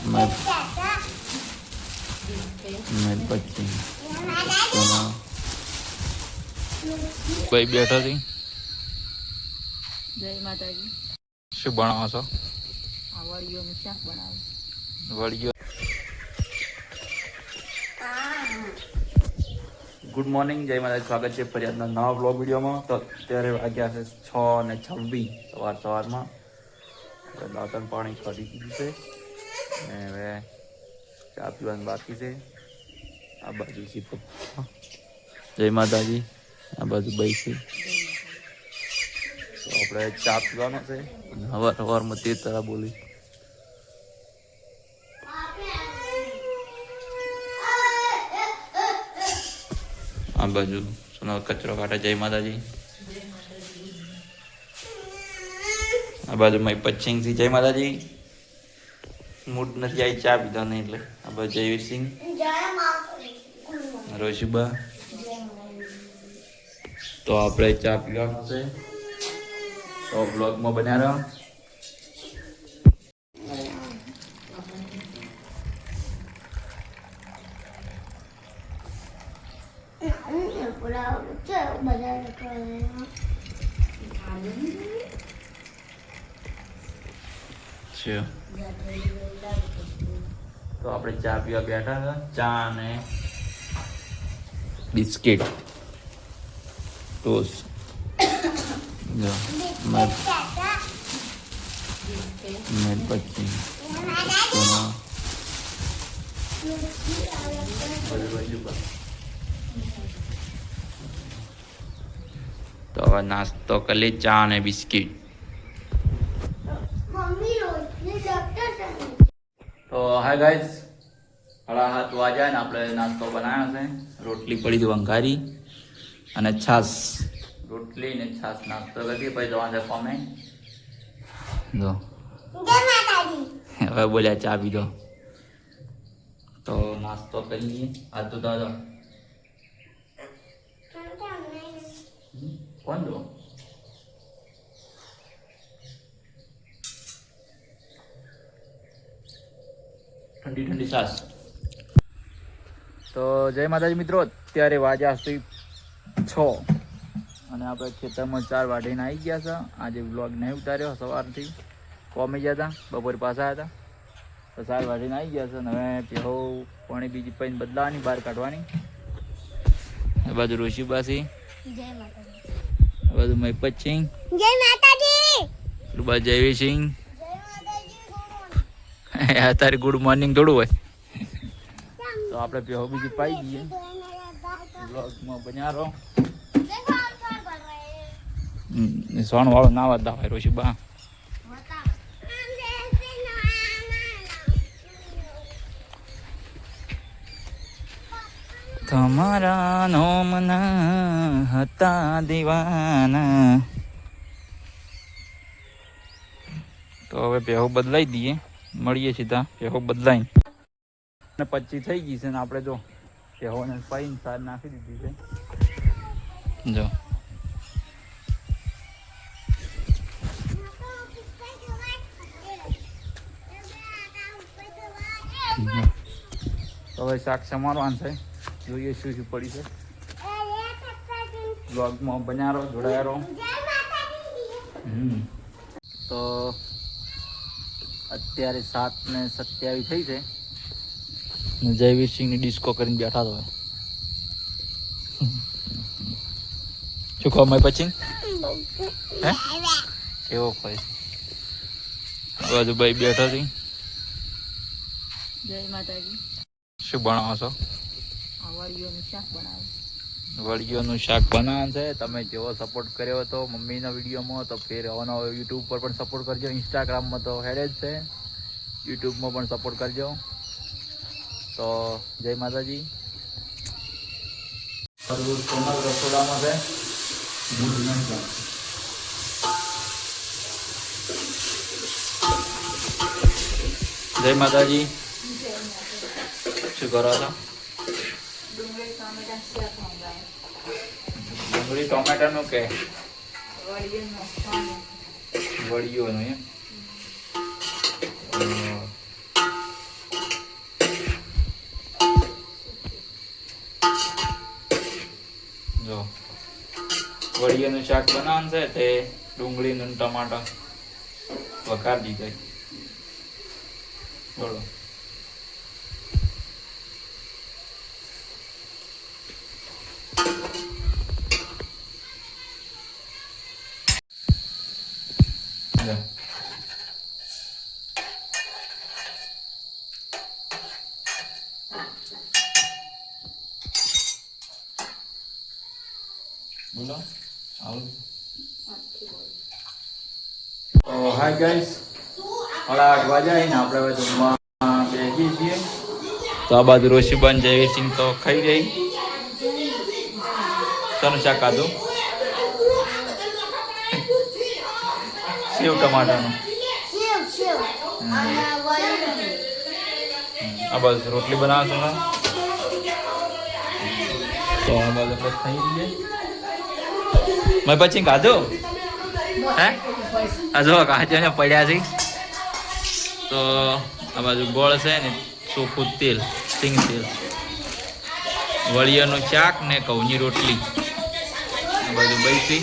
मैं बच्ची भाई बैठा थी। जय माताजी। શું બનાવો છો? આ વળીઓનું શાક બનાવું. વળીઓ. ગુડ મોર્નિંગ, જય માતાજી. સ્વાગત છે ફરિયાદના નવા બ્લોગ વિડીયોમાં. તો અત્યારે વાગ્યા છે 6:26 સવારમાં. દાંતણ પાણી કરી દીધું છે અને હવે ચા પીવાનું બાકી છે. આ બાજુ છે પપ્પા. જય માતાજી. આ બાજુ ભાઈ છે. તો આપણે ચા પીવાનો છે. સવારમાં તે તરા બોલી. આ બાજુ સોનો કચરો કાઢે. જય માતાજી. આ બાજુ મારી પચ્છિંગ થી. જય માતાજી. મૂડ નથી આવી ચા પીધા નહીં એટલે. આ બાજુ જયવીરસિંહ, રોશીબા. તો આપણે ચા પીવાનો છે. તો બ્લોગમાં બન્યા રહો. તો આપણે ચા પીવા બેઠા હતા. ચા અને બિસ્કિટ ટોસ. મેં પછી તો હવે નાસ્તો કરી ચા અને બિસ્કિટ. તો હાય ગાઈઝ, 7:30 વાગ્યા ને આપણે નાસ્તો બનાવ્યો છે. રોટલી પડી હતી વંઘારી અને છાશ. રોટલી ને છાશ નાસ્તો કરી. પછી જવા છે ફોમે. જો હવે બોલ્યા ચા પીધો. તો નાસ્તો કરીએ. આ તો દાદા કોણ દો ઠંડી ઠંડી છાશ. તો જય માતાજી મિત્રો. અત્યારે વાગ્યા સુધી 6 અને આપણે ખેતરમાં 4 વાઢીને આવી ગયા છે. આજે વ્લોગ નહીં ઉતાર્યો. સવારથી કોમી ગયા હતા, બપોરે પાછા હતા. તો 4 વાઢીને આવી ગયા છે. અને હવે પેહો પાણી બીજી પૈને બદલાવાની, બહાર કાઢવાની. એ બાજુ ઋષિબાસી. જય માતાજી. એ બાજુ મહિપત સિંહ. જય માતાજી. એ બાજુ જયવીર સિંહ. તારે ગુડ મોર્નિંગ થોડું હોય. તો આપણે પેહો બીજી પાઈ દઈએ. બ્લોગમાં બન્યા રહો. સોણ વાળો ના વાતા હોય રોશીબા. તમારા નોમના હતા દીવાના. તો હવે પેહો બદલાઈ દઈએ. મળીએ સીધા પેહો બદલાઈ ને 25 થઈ ગઈ છે ને આપણે જો પેહોને પાઈને સાર નાખી દીધી છે. જો તો હવે શાક સમારવાનું છે. જોઈએ શું શું પડી છે. બ્લોગમાં બન્યા રહો, જોડાયા રહો. તો અત્યારે 7:27 થઈ છે. જયવીર સિંહની ડિસ્કો કરીને બેઠા તો શું કહો મેં પછી હે એવો કોઈ બાજુ ભાઈ બેઠા છે. જય માતાજી. શું બનાવો છો? આ વળીઓનું શાક બનાવું. વળીઓનું શાક બનાવવાનું છે. તમે જેવો સપોર્ટ કર્યો હતો મમ્મીના વિડીયોમાં તો ફેર આવવાનો યુટ્યુબ પર પણ સપોર્ટ કરજો. ઇન્સ્ટાગ્રામમાં તો હેડે જ છે, યુટ્યુબમાં પણ સપોર્ટ કરજો. તો જય માતાજી. સોનલ રસોડામાં છે. જય માતાજી. શું કરો છો? ડુંગળી ટોમેટાનું કે વળીઓનું એમ. વળિયાનું શાક બનાવવાનું છે તે ડુંગળીનું ટમાટર વઘાર દીધા બોલો. બોલો આવું. તો હાય ગાઈસ, 8:30 વાગ્યા ને આપણે હવે જમવા બેસી છીએ. તો આ બાજુ રોશીબન જયસિંહ તો ખાઈ રહી. શાનું શાક ખાધું? સેવ ટમાટાનું. આ બાજુ રોટલી બનાવો છો ને? તો આ બાજુ આપણે ખાઈ રહીએ. મેં પછી ખાધું હે આ જો કાચો ને પડ્યા છે. તો આ બાજુ ગોળ છે ને ચોખ્ખું તેલ સિંગ તેલ, વળિયાનું શાક ને ઘઉંની રોટલી. આ બાજુ બૈસી